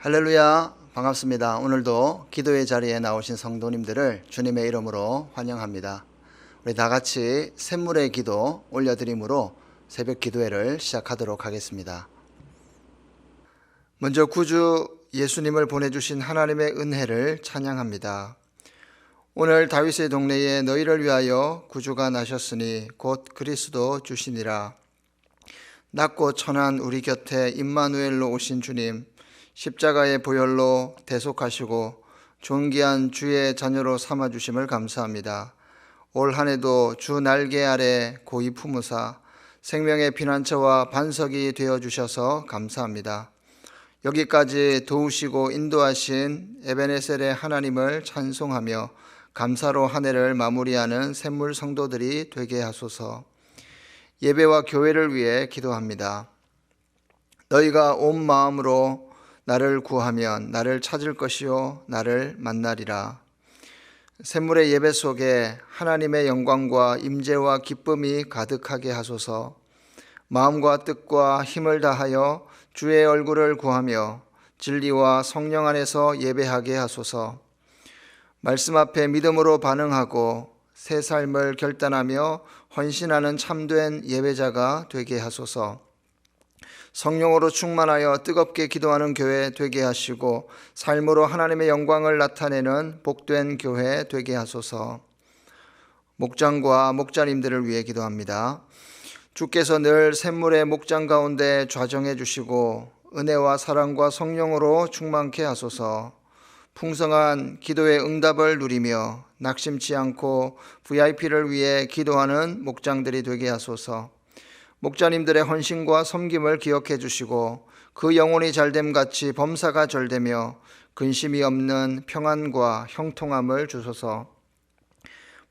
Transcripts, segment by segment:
할렐루야, 반갑습니다. 오늘도 기도의 자리에 나오신 성도님들을 주님의 이름으로 환영합니다. 우리 다 같이 샘물의 기도 올려드림으로 새벽 기도회를 시작하도록 하겠습니다. 먼저 구주 예수님을 보내주신 하나님의 은혜를 찬양합니다. 오늘 다윗의 동네에 너희를 위하여 구주가 나셨으니 곧 그리스도 주시니라. 낮고 천한 우리 곁에 임마누엘로 오신 주님, 십자가의 보혈로 대속하시고 존귀한 주의 자녀로 삼아주심을 감사합니다. 올 한해도 주 날개 아래 고이 품으사 생명의 피난처와 반석이 되어주셔서 감사합니다. 여기까지 도우시고 인도하신 에베네셀의 하나님을 찬송하며 감사로 한 해를 마무리하는 샘물 성도들이 되게 하소서. 예배와 교회를 위해 기도합니다. 너희가 온 마음으로 나를 구하면 나를 찾을 것이요 나를 만나리라. 샘물의 예배 속에 하나님의 영광과 임재와 기쁨이 가득하게 하소서. 마음과 뜻과 힘을 다하여 주의 얼굴을 구하며 진리와 성령 안에서 예배하게 하소서. 말씀 앞에 믿음으로 반응하고 새 삶을 결단하며 헌신하는 참된 예배자가 되게 하소서. 성령으로 충만하여 뜨겁게 기도하는 교회 되게 하시고 삶으로 하나님의 영광을 나타내는 복된 교회 되게 하소서. 목장과 목자님들을 위해 기도합니다. 주께서 늘 샘물의 목장 가운데 좌정해 주시고 은혜와 사랑과 성령으로 충만케 하소서. 풍성한 기도의 응답을 누리며 낙심치 않고 VIP를 위해 기도하는 목장들이 되게 하소서. 목자님들의 헌신과 섬김을 기억해 주시고 그 영혼이 잘됨 같이 범사가 절되며 근심이 없는 평안과 형통함을 주소서.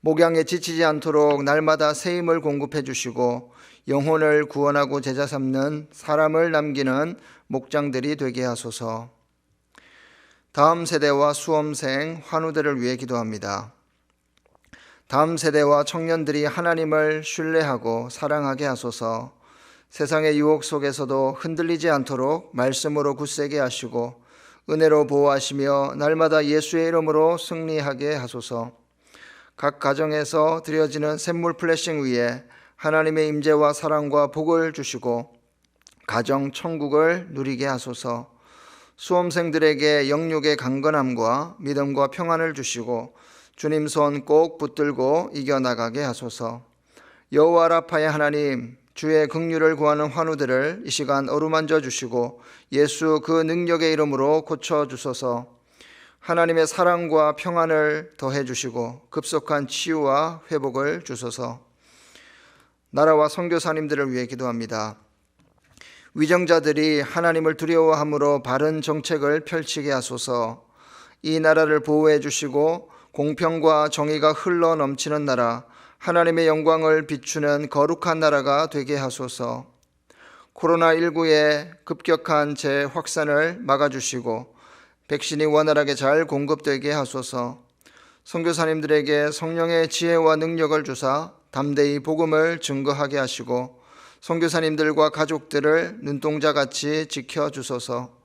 목양에 지치지 않도록 날마다 새 힘을 공급해 주시고 영혼을 구원하고 제자 삼는 사람을 남기는 목장들이 되게 하소서. 다음 세대와 수험생 환우들을 위해 기도합니다. 다음 세대와 청년들이 하나님을 신뢰하고 사랑하게 하소서. 세상의 유혹 속에서도 흔들리지 않도록 말씀으로 굳세게 하시고 은혜로 보호하시며 날마다 예수의 이름으로 승리하게 하소서. 각 가정에서 드려지는 샘물 플래싱 위에 하나님의 임재와 사랑과 복을 주시고 가정 천국을 누리게 하소서. 수험생들에게 영육의 강건함과 믿음과 평안을 주시고 주님 손 꼭 붙들고 이겨나가게 하소서. 여호와 라파의 하나님, 주의 긍휼을 구하는 환우들을 이 시간 어루만져 주시고 예수 그 능력의 이름으로 고쳐주소서. 하나님의 사랑과 평안을 더해 주시고 급속한 치유와 회복을 주소서. 나라와 선교사님들을 위해 기도합니다. 위정자들이 하나님을 두려워함으로 바른 정책을 펼치게 하소서. 이 나라를 보호해 주시고 공평과 정의가 흘러 넘치는 나라, 하나님의 영광을 비추는 거룩한 나라가 되게 하소서. 코로나19의 급격한 재확산을 막아주시고 백신이 원활하게 잘 공급되게 하소서. 선교사님들에게 성령의 지혜와 능력을 주사 담대히 복음을 증거하게 하시고 선교사님들과 가족들을 눈동자같이 지켜주소서.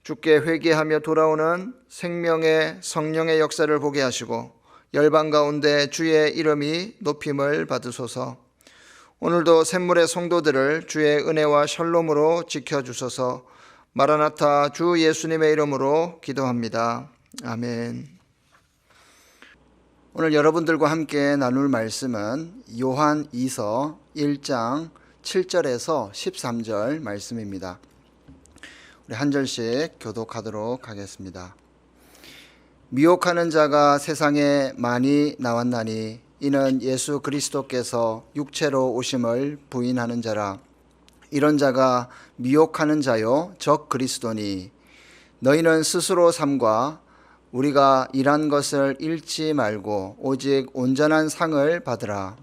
주께 회개하며 돌아오는 생명의 성령의 역사를 보게 하시고 열방 가운데 주의 이름이 높임을 받으소서. 오늘도 샘물의 성도들을 주의 은혜와 샬롬으로 지켜주소서. 마라나타 주 예수님의 이름으로 기도합니다. 아멘. 오늘 여러분들과 함께 나눌 말씀은 요한 2서 1장 7절에서 13절 말씀입니다. 우리 한 절씩 교독하도록 하겠습니다. 미혹하는 자가 세상에 많이 나왔나니 이는 예수 그리스도께서 육체로 오심을 부인하는 자라. 이런 자가 미혹하는 자요 적 그리스도니 너희는 스스로 삼가 우리가 일한 것을 잃지 말고 오직 온전한 상을 받으라.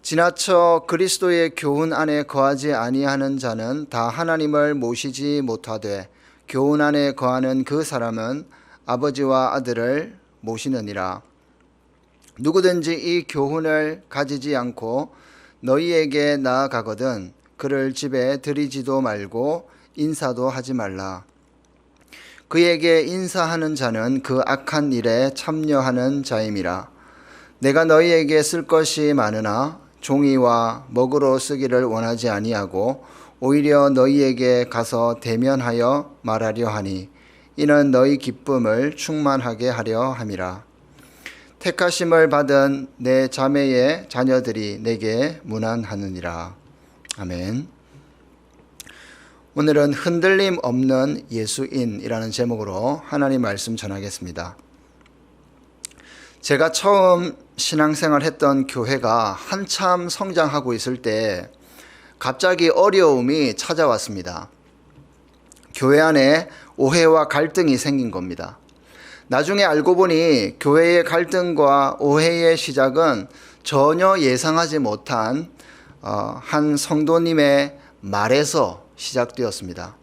지나쳐 그리스도의 교훈 안에 거하지 아니하는 자는 다 하나님을 모시지 못하되 교훈 안에 거하는 그 사람은 아버지와 아들을 모시느니라. 누구든지 이 교훈을 가지지 않고 너희에게 나아가거든 그를 집에 들이지도 말고 인사도 하지 말라. 그에게 인사하는 자는 그 악한 일에 참여하는 자임이라. 내가 너희에게 쓸 것이 많으나 종이와 먹으로 쓰기를 원하지 아니하고 오히려 너희에게 가서 대면하여 말하려 하니 이는 너희 기쁨을 충만하게 하려 함이라. 택하심을 받은 내 자매의 자녀들이 내게 문안하느니라. 아멘. 오늘은 흔들림 없는 예수인이라는 제목으로 하나님 말씀 전하겠습니다. 제가 처음 신앙생활 했던 교회가 한참 성장하고 있을 때 갑자기 어려움이 찾아왔습니다. 교회 안에 오해와 갈등이 생긴 겁니다. 나중에 알고 보니 교회의 갈등과 오해의 시작은 전혀 예상하지 못한 한 성도님의 말에서 시작되었습니다.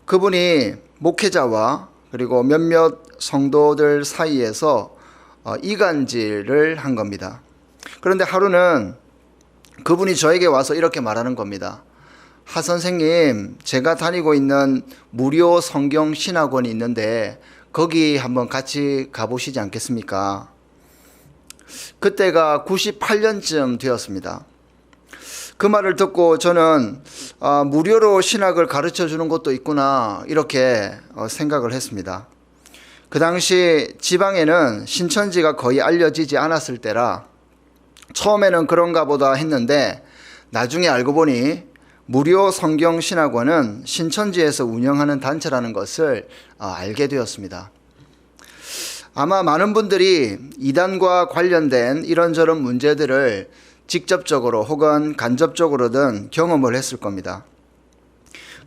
그분이 목회자와 그리고 몇몇 성도들 사이에서 이간질을 한 겁니다. 그런데 하루는 그분이 저에게 와서 이렇게 말하는 겁니다. 하 선생님, 제가 다니고 있는 무료 성경 신학원이 있는데 거기 한번 같이 가보시지 않겠습니까? 그때가 98년쯤 되었습니다. 그 말을 듣고 저는 무료로 신학을 가르쳐 주는 곳도 있구나 이렇게 생각을 했습니다. 그 당시 지방에는 신천지가 거의 알려지지 않았을 때라 처음에는 그런가 보다 했는데 나중에 알고 보니 무료 성경 신학원은 신천지에서 운영하는 단체라는 것을 알게 되었습니다. 아마 많은 분들이 이단과 관련된 이런저런 문제들을 직접적으로 혹은 간접적으로든 경험을 했을 겁니다.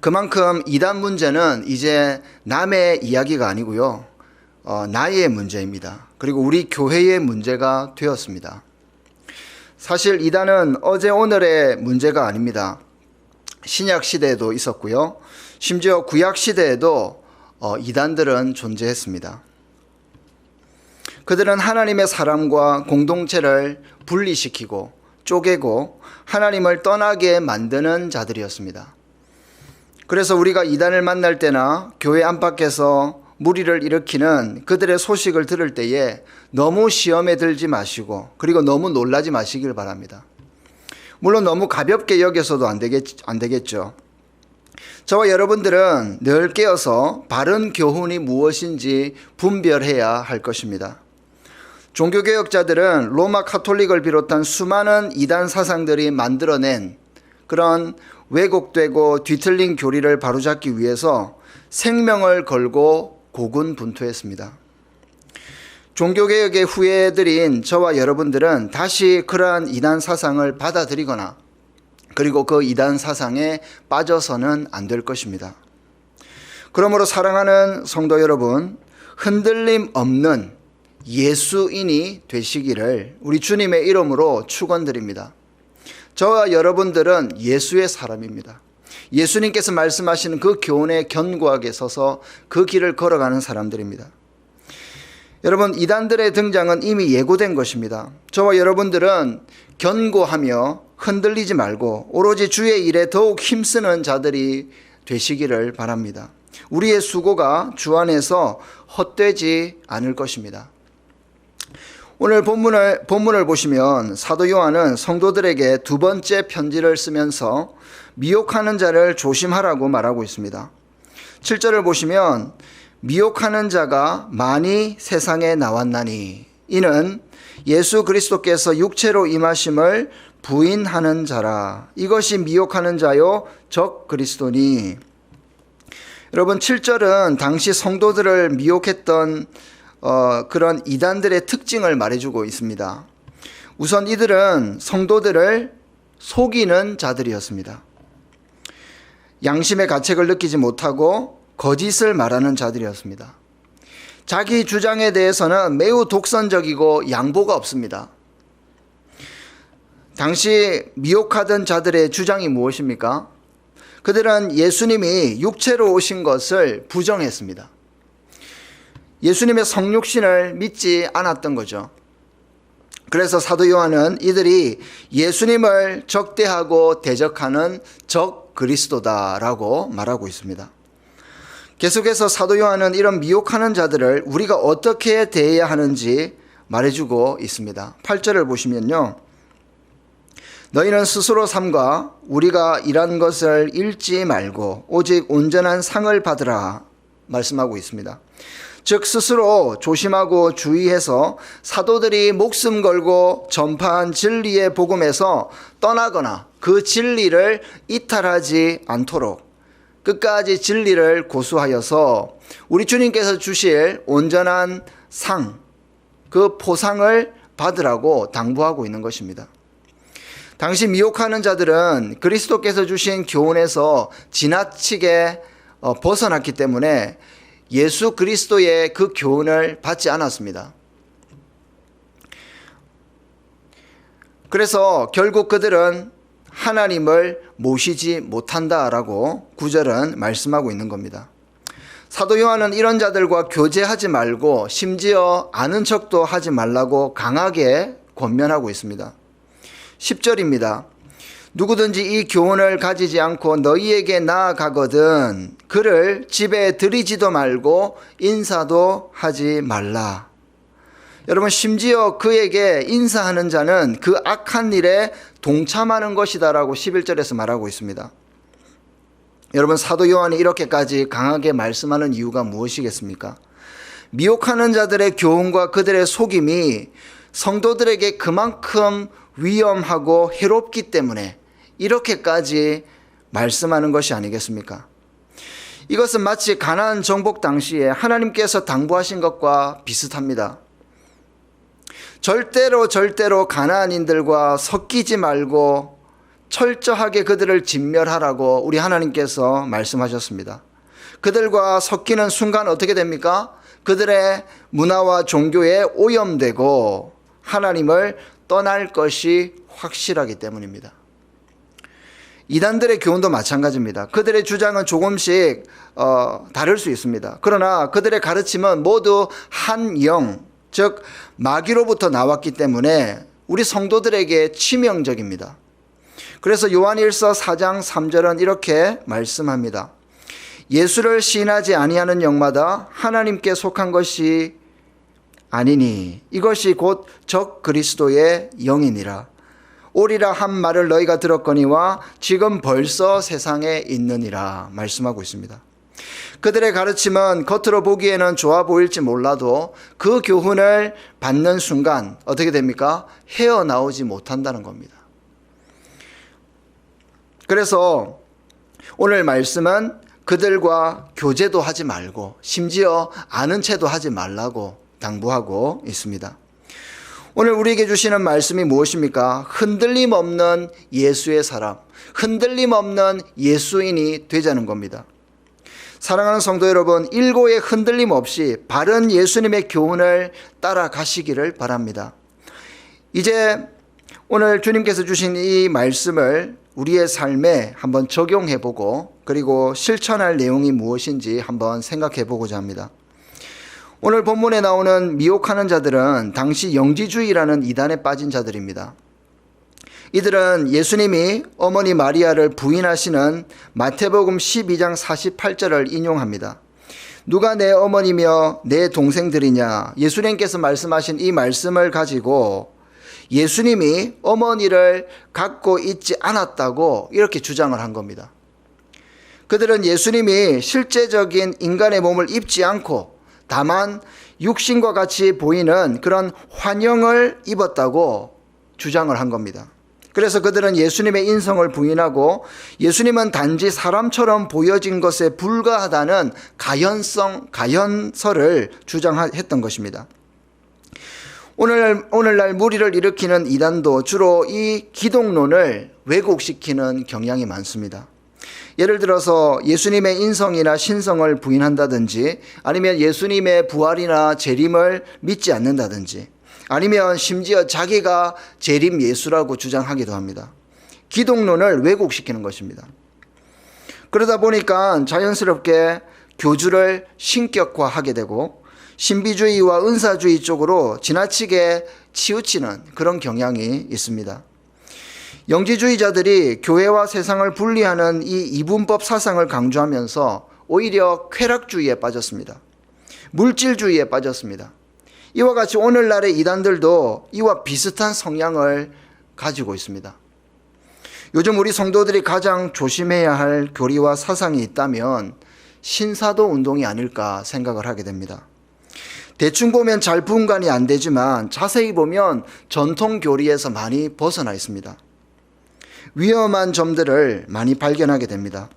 그만큼 이단 문제는 이제 남의 이야기가 아니고요. 나의 문제입니다. 그리고 우리 교회의 문제가 되었습니다. 사실 이단은 어제 오늘의 문제가 아닙니다. 신약 시대에도 있었고요. 심지어 구약 시대에도 이단들은 존재했습니다. 그들은 하나님의 사람과 공동체를 분리시키고 쪼개고 하나님을 떠나게 만드는 자들이었습니다. 그래서 우리가 이단을 만날 때나 교회 안팎에서 무리를 일으키는 그들의 소식을 들을 때에 너무 시험에 들지 마시고 그리고 너무 놀라지 마시길 바랍니다. 물론 너무 가볍게 여겨서도 안 되겠죠. 저와 여러분들은 늘 깨어서 바른 교훈이 무엇인지 분별해야 할 것입니다. 종교개혁자들은 로마 카톨릭을 비롯한 수많은 이단 사상들이 만들어낸 그런 왜곡되고 뒤틀린 교리를 바로잡기 위해서 생명을 걸고 고군분투했습니다. 종교개혁의 후예들인 저와 여러분들은 다시 그러한 이단 사상을 받아들이거나 그리고 그 이단 사상에 빠져서는 안 될 것입니다. 그러므로 사랑하는 성도 여러분, 흔들림 없는 예수인이 되시기를 우리 주님의 이름으로 축원드립니다. 저와 여러분들은 예수의 사람입니다. 예수님께서 말씀하시는 그 교훈에 견고하게 서서 그 길을 걸어가는 사람들입니다. 여러분, 이단들의 등장은 이미 예고된 것입니다. 저와 여러분들은 견고하며 흔들리지 말고 오로지 주의 일에 더욱 힘쓰는 자들이 되시기를 바랍니다. 우리의 수고가 주 안에서 헛되지 않을 것입니다. 오늘 본문을 보시면 사도 요한은 성도들에게 두 번째 편지를 쓰면서 미혹하는 자를 조심하라고 말하고 있습니다. 7절을 보시면 미혹하는 자가 많이 세상에 나왔나니 이는 예수 그리스도께서 육체로 임하심을 부인하는 자라. 이것이 미혹하는 자요 적 그리스도니. 여러분, 7절은 당시 성도들을 미혹했던 그런 이단들의 특징을 말해주고 있습니다. 우선 이들은 성도들을 속이는 자들이었습니다. 양심의 가책을 느끼지 못하고 거짓을 말하는 자들이었습니다. 자기 주장에 대해서는 매우 독선적이고 양보가 없습니다. 당시 미혹하던 자들의 주장이 무엇입니까? 그들은 예수님이 육체로 오신 것을 부정했습니다. 예수님의 성육신을 믿지 않았던 거죠. 그래서 사도 요한은 이들이 예수님을 적대하고 대적하는 적 그리스도다라고 말하고 있습니다. 계속해서 사도 요한은 이런 미혹하는 자들을 우리가 어떻게 대해야 하는지 말해주고 있습니다. 8절을 보시면요. 너희는 스스로 삼가 우리가 일한 것을 잃지 말고 오직 온전한 상을 받으라 말씀하고 있습니다. 즉 스스로 조심하고 주의해서 사도들이 목숨 걸고 전파한 진리의 복음에서 떠나거나 그 진리를 이탈하지 않도록 끝까지 진리를 고수하여서 우리 주님께서 주실 온전한 상, 그 포상을 받으라고 당부하고 있는 것입니다. 당시 미혹하는 자들은 그리스도께서 주신 교훈에서 지나치게 벗어났기 때문에 예수 그리스도의 그 교훈을 받지 않았습니다. 그래서 결국 그들은 하나님을 모시지 못한다라고 9절은 말씀하고 있는 겁니다. 사도 요한은 이런 자들과 교제하지 말고 심지어 아는 척도 하지 말라고 강하게 권면하고 있습니다. 10절입니다. 누구든지 이 교훈을 가지지 않고 너희에게 나아가거든 그를 집에 들이지도 말고 인사도 하지 말라. 여러분 심지어 그에게 인사하는 자는 그 악한 일에 동참하는 것이다라고 11절에서 말하고 있습니다. 여러분 사도 요한이 이렇게까지 강하게 말씀하는 이유가 무엇이겠습니까? 미혹하는 자들의 교훈과 그들의 속임이 성도들에게 그만큼 위험하고 해롭기 때문에 이렇게까지 말씀하는 것이 아니겠습니까? 이것은 마치 가나안 정복 당시에 하나님께서 당부하신 것과 비슷합니다. 절대로 가나안인들과 섞이지 말고 철저하게 그들을 진멸하라고 우리 하나님께서 말씀하셨습니다. 그들과 섞이는 순간 어떻게 됩니까? 그들의 문화와 종교에 오염되고 하나님을 떠날 것이 확실하기 때문입니다. 이단들의 교훈도 마찬가지입니다. 그들의 주장은 조금씩 다를 수 있습니다. 그러나 그들의 가르침은 모두 한 영, 즉 마귀로부터 나왔기 때문에 우리 성도들에게 치명적입니다. 그래서 요한일서 4장 3절은 이렇게 말씀합니다. 예수를 시인하지 아니하는 영마다 하나님께 속한 것이 아니니 이것이 곧 적 그리스도의 영이니라. 오리라 한 말을 너희가 들었거니와 지금 벌써 세상에 있느니라 말씀하고 있습니다. 그들의 가르침은 겉으로 보기에는 좋아 보일지 몰라도 그 교훈을 받는 순간 어떻게 됩니까? 헤어나오지 못한다는 겁니다. 그래서 오늘 말씀은 그들과 교제도 하지 말고 심지어 아는 체도 하지 말라고 당부하고 있습니다. 오늘 우리에게 주시는 말씀이 무엇입니까? 흔들림 없는 예수의 사람, 흔들림 없는 예수인이 되자는 겁니다. 사랑하는 성도 여러분, 일고의 흔들림 없이 바른 예수님의 교훈을 따라가시기를 바랍니다. 이제 오늘 주님께서 주신 이 말씀을 우리의 삶에 한번 적용해보고 그리고 실천할 내용이 무엇인지 한번 생각해보고자 합니다. 오늘 본문에 나오는 미혹하는 자들은 당시 영지주의라는 이단에 빠진 자들입니다. 이들은 예수님이 어머니 마리아를 부인하시는 마태복음 12장 48절을 인용합니다. 누가 내 어머니며 내 동생들이냐? 예수님께서 말씀하신 이 말씀을 가지고 예수님이 어머니를 갖고 있지 않았다고 이렇게 주장을 한 겁니다. 그들은 예수님이 실제적인 인간의 몸을 입지 않고 다만 육신과 같이 보이는 그런 환영을 입었다고 주장을 한 겁니다. 그래서 그들은 예수님의 인성을 부인하고 예수님은 단지 사람처럼 보여진 것에 불과하다는 가연설을 주장했던 것입니다. 오늘날 무리를 일으키는 이단도 주로 이 기독론을 왜곡시키는 경향이 많습니다. 예를 들어서 예수님의 인성이나 신성을 부인한다든지 아니면 예수님의 부활이나 재림을 믿지 않는다든지 아니면 심지어 자기가 재림 예수라고 주장하기도 합니다. 기독론을 왜곡시키는 것입니다. 그러다 보니까 자연스럽게 교주를 신격화하게 되고 신비주의와 은사주의 쪽으로 지나치게 치우치는 그런 경향이 있습니다. 영지주의자들이 교회와 세상을 분리하는 이 이분법 사상을 강조하면서 오히려 쾌락주의에 빠졌습니다. 물질주의에 빠졌습니다. 이와 같이 오늘날의 이단들도 이와 비슷한 성향을 가지고 있습니다. 요즘 우리 성도들이 가장 조심해야 할 교리와 사상이 있다면 신사도 운동이 아닐까 생각을 하게 됩니다. 대충 보면 잘 분간이 안 되지만 자세히 보면 전통 교리에서 많이 벗어나 있습니다. 위험한 점들을 많이 발견하게 됩니다.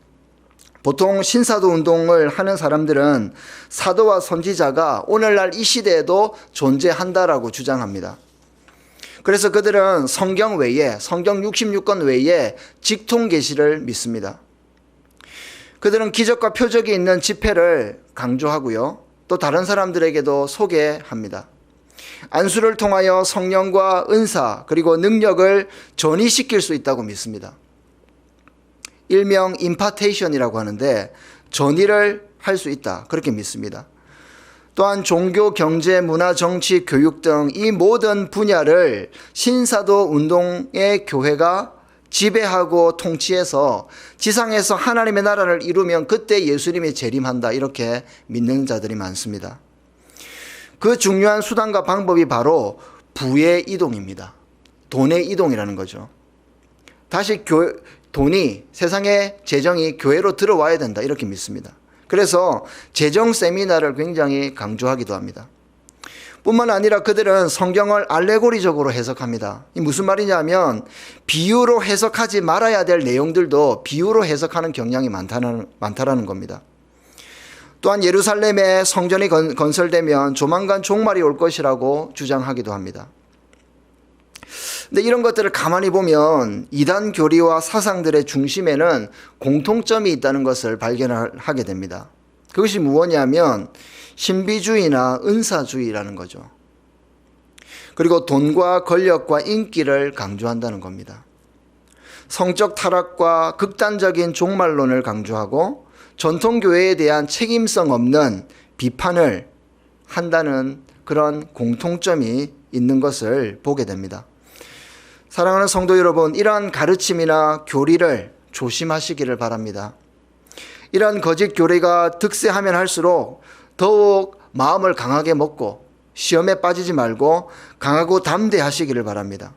보통 신사도 운동을 하는 사람들은 사도와 선지자가 오늘날 이 시대에도 존재한다라고 주장합니다. 그래서 그들은 성경 외에, 성경 66권 외에 직통 계시를 믿습니다. 그들은 기적과 표적이 있는 집회를 강조하고요. 또 다른 사람들에게도 소개합니다. 안수를 통하여 성령과 은사 그리고 능력을 전이시킬 수 있다고 믿습니다. 일명 임파테이션이라고 하는데 전이를 할 수 있다 그렇게 믿습니다. 또한 종교, 경제, 문화, 정치, 교육 등 이 모든 분야를 신사도 운동의 교회가 지배하고 통치해서 지상에서 하나님의 나라를 이루면 그때 예수님이 재림한다 이렇게 믿는 자들이 많습니다. 그 중요한 수단과 방법이 바로 부의 이동입니다. 돈의 이동이라는 거죠. 다시 돈이, 세상의 재정이 교회로 들어와야 된다 이렇게 믿습니다. 그래서 재정 세미나를 굉장히 강조하기도 합니다. 뿐만 아니라 그들은 성경을 알레고리적으로 해석합니다. 이 무슨 말이냐면 비유로 해석하지 말아야 될 내용들도 비유로 해석하는 경향이 많다라는 겁니다. 또한 예루살렘에 성전이 건설되면 조만간 종말이 올 것이라고 주장하기도 합니다. 근데 이런 것들을 가만히 보면 이단 교리와 사상들의 중심에는 공통점이 있다는 것을 발견하게 됩니다. 그것이 무엇이냐면 신비주의나 은사주의라는 거죠. 그리고 돈과 권력과 인기를 강조한다는 겁니다. 성적 타락과 극단적인 종말론을 강조하고 전통교회에 대한 책임성 없는 비판을 한다는 그런 공통점이 있는 것을 보게 됩니다. 사랑하는 성도 여러분, 이러한 가르침이나 교리를 조심하시기를 바랍니다. 이러한 거짓 교리가 득세하면 할수록 더욱 마음을 강하게 먹고 시험에 빠지지 말고 강하고 담대하시기를 바랍니다.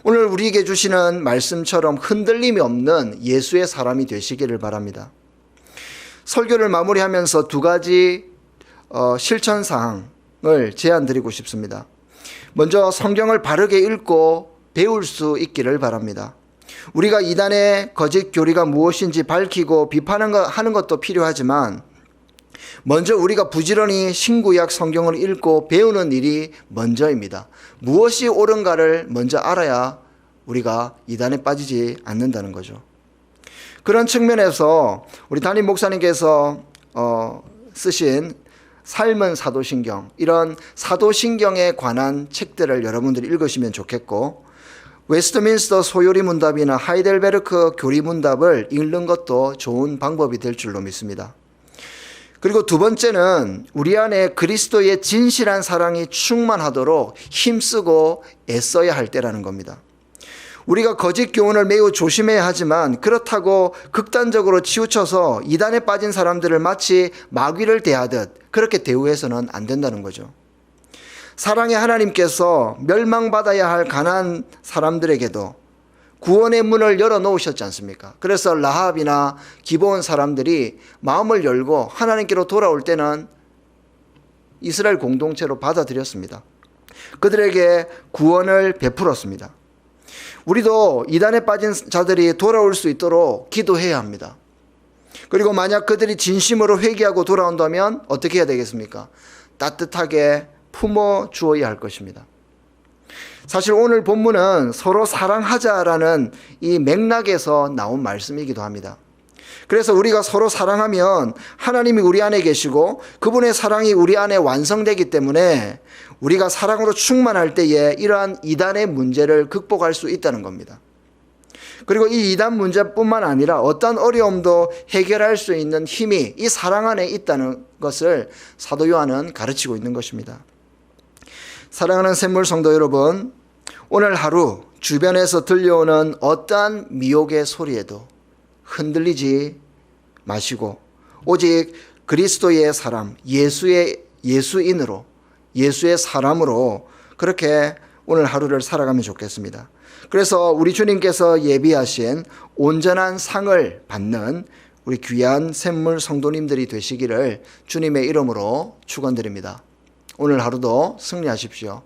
오늘 우리에게 주시는 말씀처럼 흔들림이 없는 예수의 사람이 되시기를 바랍니다. 설교를 마무리하면서 두 가지 실천사항을 제안드리고 싶습니다. 먼저 성경을 바르게 읽고 배울 수 있기를 바랍니다. 우리가 이단의 거짓 교리가 무엇인지 밝히고 비판하는 것도 필요하지만 먼저 우리가 부지런히 신구약 성경을 읽고 배우는 일이 먼저입니다. 무엇이 옳은가를 먼저 알아야 우리가 이단에 빠지지 않는다는 거죠. 그런 측면에서 우리 담임 목사님께서 쓰신 삶은 사도신경, 이런 사도신경에 관한 책들을 여러분들이 읽으시면 좋겠고, 웨스트민스터 소요리 문답이나 하이델베르크 교리 문답을 읽는 것도 좋은 방법이 될 줄로 믿습니다. 그리고 두 번째는 우리 안에 그리스도의 진실한 사랑이 충만하도록 힘쓰고 애써야 할 때라는 겁니다. 우리가 거짓 교훈을 매우 조심해야 하지만 그렇다고 극단적으로 치우쳐서 이단에 빠진 사람들을 마치 마귀를 대하듯 그렇게 대우해서는 안 된다는 거죠. 사랑의 하나님께서 멸망받아야 할 가난한 사람들에게도 구원의 문을 열어놓으셨지 않습니까? 그래서 라합이나 기브온 사람들이 마음을 열고 하나님께로 돌아올 때는 이스라엘 공동체로 받아들였습니다. 그들에게 구원을 베풀었습니다. 우리도 이단에 빠진 자들이 돌아올 수 있도록 기도해야 합니다. 그리고 만약 그들이 진심으로 회개하고 돌아온다면 어떻게 해야 되겠습니까? 따뜻하게 품어 주어야 할 것입니다. 사실 오늘 본문은 서로 사랑하자라는 이 맥락에서 나온 말씀이기도 합니다. 그래서 우리가 서로 사랑하면 하나님이 우리 안에 계시고 그분의 사랑이 우리 안에 완성되기 때문에 우리가 사랑으로 충만할 때에 이러한 이단의 문제를 극복할 수 있다는 겁니다. 그리고 이 이단 문제뿐만 아니라 어떤 어려움도 해결할 수 있는 힘이 이 사랑 안에 있다는 것을 사도 요한은 가르치고 있는 것입니다. 사랑하는 샘물 성도 여러분, 오늘 하루 주변에서 들려오는 어떠한 미혹의 소리에도 흔들리지 마시고 오직 그리스도의 사람, 예수인으로, 예수의 사람으로 그렇게 오늘 하루를 살아가면 좋겠습니다. 그래서 우리 주님께서 예비하신 온전한 상을 받는 우리 귀한 샘물 성도님들이 되시기를 주님의 이름으로 축원드립니다. 오늘 하루도 승리하십시오.